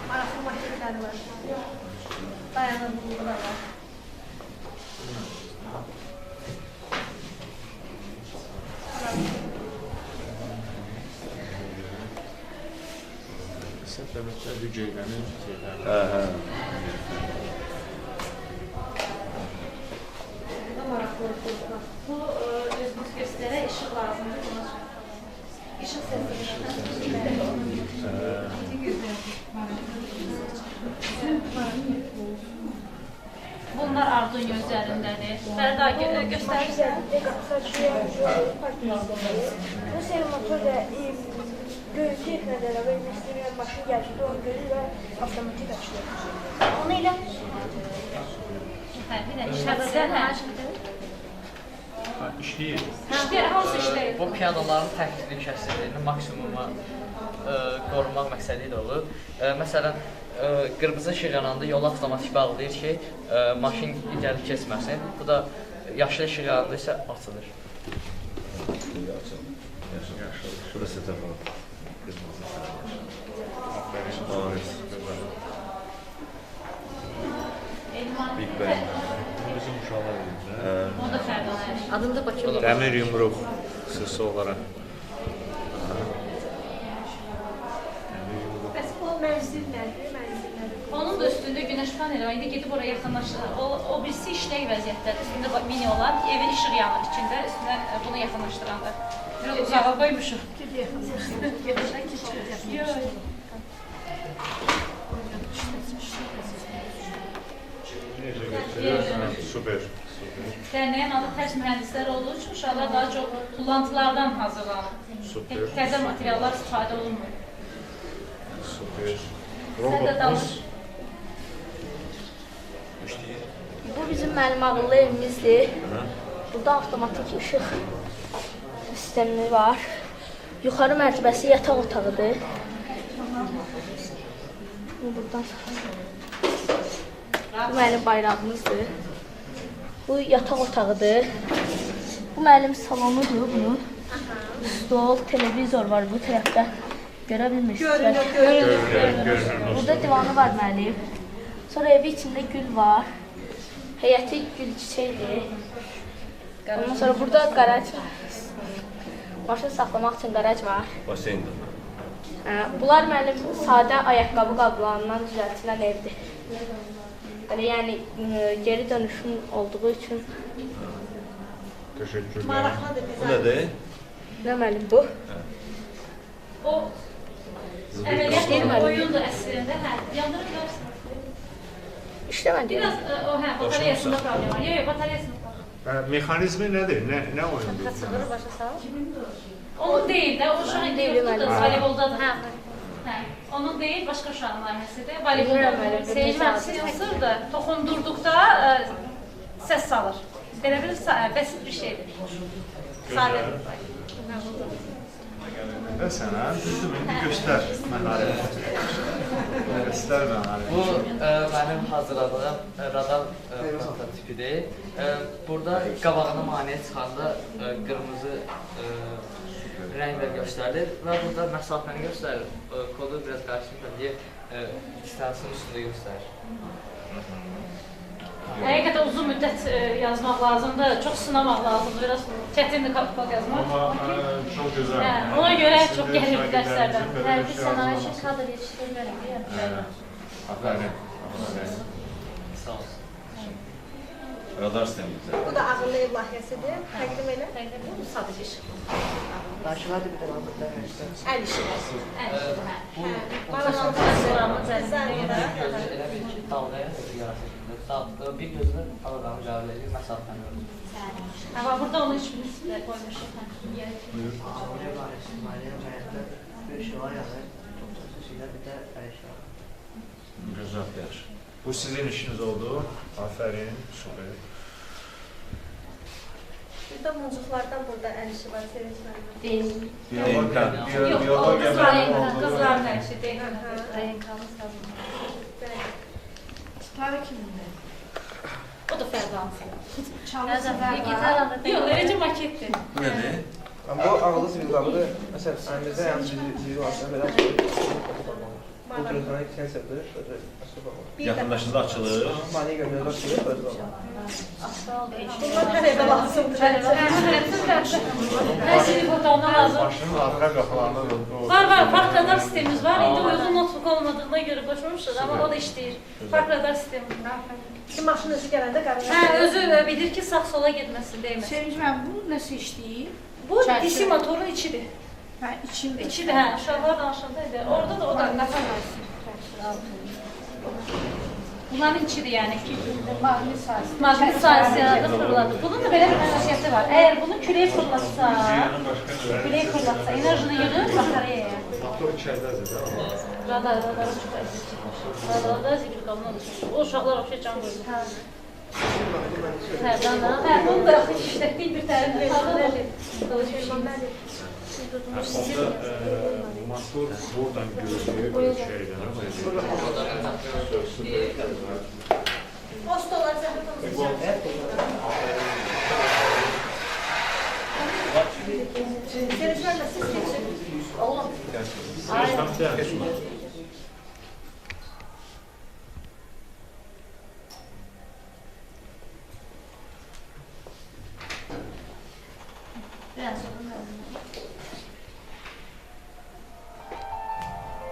Maraqlı maketləri var. Dayanıqlı da var. Səfəmətlər hüceylənir şeylər. Bu özünüz göstərə işıq lazımdır. İşıq bunlar Arduino üzərindədir. Fərda göstərirsən. Bu senin motorla gölge etmədən və investiriyen maşın gəlişdə onu görür və avtomatik açılır. Onu elə bir də işlətsən, İşləyir. İşləyir, hansı işləyir? Bu piyanoların təhlükəsizlik şəxsiyyətini maksimuma qorumaq məqsədi ilə olur. Məsələn, qırmızı işıq yananda yolu avtomatik bağlayır ki, maşın irəli keçməsin. Bu da yaşlı işıq yananda isə açılır. Şurası da var. Big Bang. Bizim uşaqlar edir. O da Fərda. Adında Bakı. Dəmir yumruq sesi olaraq. Bəs o mənzil nədir? Onun da üstündə günəş paneli var. İndi gedib oraya yaxınlaşdırır. O birisi işlək vəziyyətdədir. Üstündə mini olan evin işıq yanır içində. Üstünə bunu yaxınlaşdırandır. Biraz uzağa qoymuşuq. Super. Dərnəyin adı tərs mühəndislər olduğu üçün uşaqlar daha çox tullantılardan hazırlanır. Super. Təzə materiallar istifadə olunmur. Super. Sən də dalış. Bu bizim mənim ağıllı evimizdir. Burada avtomatik işıq sistemi var. Yuxarı mərtəbəsi yataq otağıdır. Buradan bu mənim bayrağımızdır. Bu yataq otağıdır. Bu mənim salonudur bunun. Stol, televizor var bu tərəfdə. Görə bilmirsiniz. Görünür. Burada divanı var mənim. Sonra evi içində gül var. Həyəti gül çiçəkdir. Ondan sonra burada qaraj var. Maşın saxlamaq üçün qaraj var. Basen də. Bunlar mənim sadə ayaqqabı qablarından düzəltilən evdir. Belə yəni geri dönüşüm olduğu üçün. Teşekkürler. Bu nədir? Nə mənim bu? O əməliyyat oyundur əslində. Yandırır bilərsən. İşləmədi. Biraz o bataryasında problem var. Yox, bataryasında problem. Mexanizmi nədir? Nə oyundur? Onun deyil də, o uşağın Deyil, yoxdur da, müəllim. voleyboldadır. Onun deyil, başqa uşağın layihəsidir. Voleybolda seyirmə sensor da toxundurduqda səs salır. Belə bir bəsit bir şeydir. Sadədir. Sən hə? Düzdürmü? Göstər məharəti. Göstər məharəti. Bu mənim hazırladığım radar prototipidir. Burada qabağına maneə çıxanda qırmızı rənglər göstərilir və burada məsafəni göstərir. Kodu biraz qarşılıq deyə distansın üstündə göstərir. Həqiqətən uzun müddət yazmaq lazımdır, çox sınamaq lazımdır, biraz çətindir kod yazmaq. Amma çox gözəl. Ona görə çox gəlir dərslərdən. Hərbi sənaye üçün kadr yetişdirməliyik. Aferin. Sağ olsun. Radar sistemi. Bu da ağıllı ev layihəsidir. Təqdim elə. Bu sadəcə işıq. Əl işi. Bu Programın üzərində elə bil ki, dalğaya yaratılır. Bir gözünü dalğanı qəbul edir, məsafəni ölür. Amma burada onu heç birisi də qoymuşuq. Gözəl. Bu sizin işiniz oldu. Aferin. Süper. Burada muncuqlardan burada əl işi var, sevinclərlə. Yox, o qızların əşi deyil. O da fərqlansın. Çalırsa Yox, eləcə maketdir. Bu nədir? Amma bu ağlı zibil qabıdır. Məsələn, əlimizdə yəni zibil varsa belə açılır. Bu telefona sensördir, böyle açılır baxma. Yaxınlaşında açılır. Mani gömülür açılır, böyle baxma. Bunlar hər evdə lazımdır. Hər şeyi buradan lazım. Maşının arka qapılarında da o... Var, park radar sistemimiz var. İndi uyğun notebook olmadığına görə qoşmamışıq, amma o da işləyir. Park radar sistemi. Ki maşın özü gələndə qarşı. Özü bilir ki, sağ-sola getməsin, deyməsin. Sevinç müəllim, bu nəsə işləyir? Bu dişi motorun içidir. Hə, içində. İçidir, hə. Uşaqlar danışandaydı. Orada da o da nəfər bunların içidir yəni. Maqnit sayəsində fırladır. Bunun da belə bir xüsusiyyəti var. Əgər bunu külək fırlatsa, enerjini yığır batareyaya. Motor içərdədir də. Radarda zibil qabına düşür. O uşaqlar oxşaya can qoyur. Hə, bunu da işlətdik bir tərəf verməli. Onda motor buradan görülüyor, şeydən. O stollar zəhmət olsun. Seyircilərlə siz keçin. Oğlum.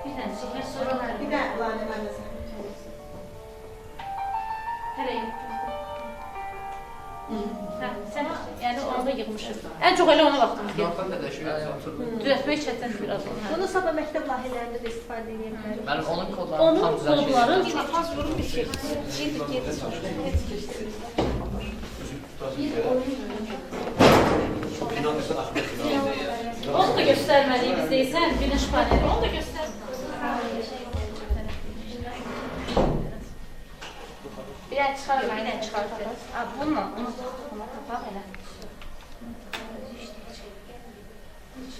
Bir dənə şəkər sonra. Bir də Lani mənə zəhmət olsun. Hələ yox. Hə, sən yəni onda yığmışıq. Ən çox elə ona vaxtımız gedir. Düzəltmək çətindir biraz onu. Bunu sabah məktəb layihələrində də istifadə edə bilərik. Mənim onun kodlarını tam Onun düzəltmişəm. kodları Çapaz vurur bir şey. onu da göstərməliyik biz deysən, günəş paneli. Onu da göstər. Bir dənə çıxarmayın. Bir dənə çıxartır. Bununla, bunu tapaq elə.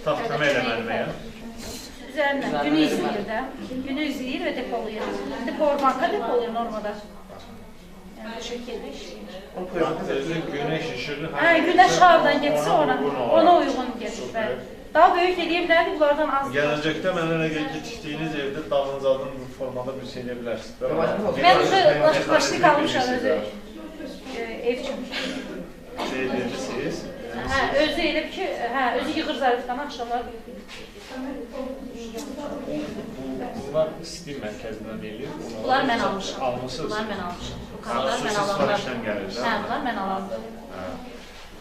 Tap kömək eləməli. Üzərindən günü izləyir də. Günü izləyir və depolayır. İndi powerbanka depolayır normada. Yəni bu şəkildə işləyir. Güneş işığı... Hə, günəş hardan getsə ona uyğun gedir. Bəli. Daha böyük eləyə bilərdik, bunlardan az. Gələcəkdə mənə elə gəlir ki, tikdiyiniz evdə dağınız adını bu formada bir şey eləyə bilərsiniz. Mən başlık almışam özü ev üçün. Şey edirsiniz. Hə, özü elə ki, hə, özü yığır zarifdən axşamlar. Bunlar istim mərkəzindən eləyir. Bunlar mən almışam. Almışsınız. Bunlar mən almışam. Bu kadar mən alanlar. Sifarişdən gəlir. Hə, bunlar mən alanlar.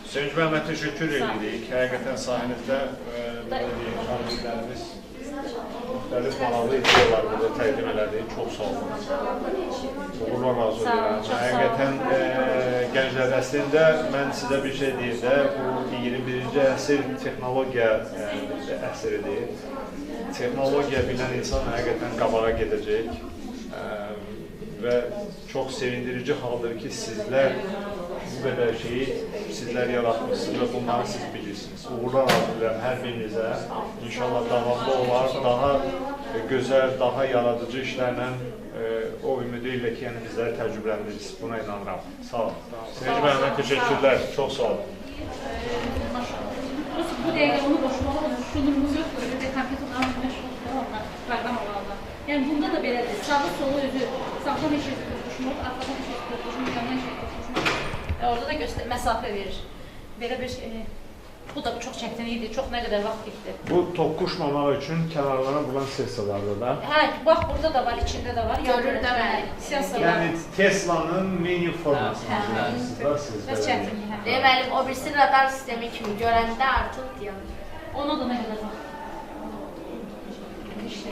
Sevinç müəllimə təşəkkür edirik. Həqiqətən sayenizdə şagirdlərimiz müxtəlif maraqlı ideyalar burada təqdim elədi. Çox sağ olun. Uğurlar arzu edirəm. Həqiqətən gənclər əslində mən sizə bir şey deyim də, bu 21-ci əsr texnologiya əsridir. Texnologiya bilən insan həqiqətən qabağa gedəcək. Və çox sevindirici haldır ki, sizlər bu qədər şeyi sizlər yaratmışsınız və bunları siz bilirsiniz. Uğurlar arzu edirəm hər birinizə. İnşallah davamlı olar, daha gözəl, daha yaradıcı işlərlə o ümidi ilə ki, yəni bizləri təcrübələndirirsiniz. Buna inanıram. Sağ olun. Sevinç müəllimə təşəkkürlər. Çox sağ olun. Bu dəqiqə onu boşmalı olur. Şunumuz yoxdur. Bir də kompüterlə məşğul olurlar. Proqram olanlar. Yəni bunda da belədir. Sağı solu özü sağdan eşit qoşmur, arxadan eşit qoşmur, yandan eşit qoşmur. Orada da məsafə verir. Belə bir bu da çox çətinlikdir. Çox nə qədər vaxt getdi. Bu toqquşmamaq üçün kənarlara vuran sessiyalardır da. Hə, bax burada da var, içində də var. Görür də məni. Siyasi var. Yəni Tesla'nın mini formasını Hə. bilirsiniz siz. Bəs çətinlik hə. Deməli, o birisi radar sistemi kimi görəndə artıq dayanır. Ona da nə qədər vaxt. İşte.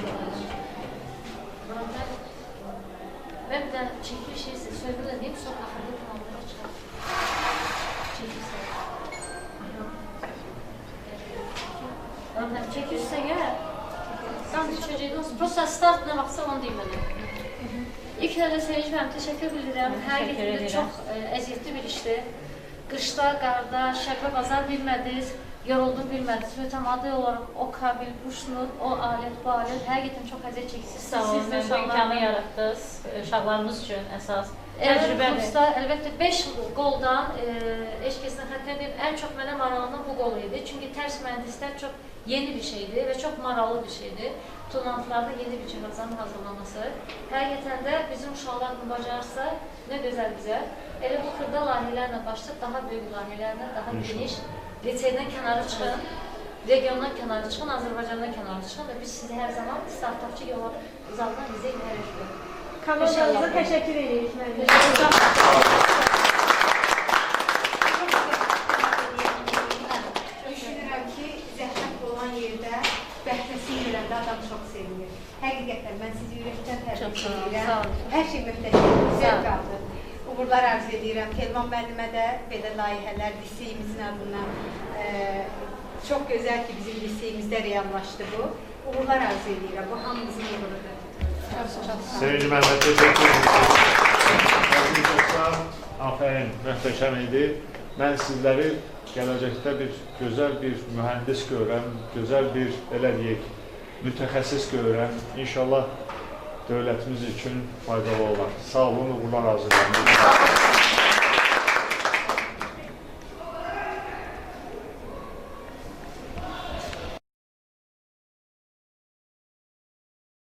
Və bir də çəkiliş şeysi, sözü də deyib, sonra axırda kanallara çıxar. Çəkilişsə gəl. Sən düşəcəkdə olsun. Prosta start nə vaxtsa onu deyim mənə. İlk növdə Sevinç müəllim, təşəkkür bilirəm. Həqiqətən çox əziyyətli bir işdir. Qışda, qarda, şəbə bazar bilmədiniz, yoruldum bilmədiniz. Mütəmadi olaraq o kabil, bu şnur, o alət, bu alət həqiqətən çox əziyyət çəkirsiniz. Sağ olun, mən bu imkanı yaratdınız. Uşaqlarımız üçün əsas. Təcrübədir. Kursda əlbəttə 5 qoldan heç kəsin xətrinə deyim, ən çox mənə maraqlanan bu qol idi. Çünki tərs mühəndislər çox yeni bir şeydir və çox maraqlı bir şeydir. Turnantlarda yeni bir cihazların hazırlaması. Həqiqətən də bizim uşaqlar bunu bacarsa, nə gözəl bizə. Elə bu xırda layihələrlə başlayıb daha böyük layihələrlə, daha geniş, liseydən kənara çıxın, regiondan kənara çıxın, Azərbaycandan kənara çıxın və biz sizi hər zaman startapçı yola uzaqdan bizə irəli edirik. Komandamıza təşəkkür edirik müəllim. Düşünürəm ki, zəhmət olan yerdə bəhrəsini görəndə adam çox sevinir. Həqiqətən mən sizi ürəkdən təbrik edirəm. Hər şey möhtəşəm, gözəl qaldı. Uğurlar arzu edirəm. Telman müəllimə də belə layihələr liseyimizin adına çox gözəl ki, bizim liseyimizdə reallaşdı bu. Uğurlar arzu edirəm. Bu hamımızın uğurudur. Sevinci Məhəmməd, təşəkkür edirəm. Çox sağ, afərin, möhtəşəm idi. Mən sizləri gələcəkdə bir gözəl bir mühəndis görürəm, gözəl bir, belə deyək, mütəxəssis görürəm. İnşallah dövlətimiz üçün faydalı olar. Sağ olun, uğurlar arzu edirəm.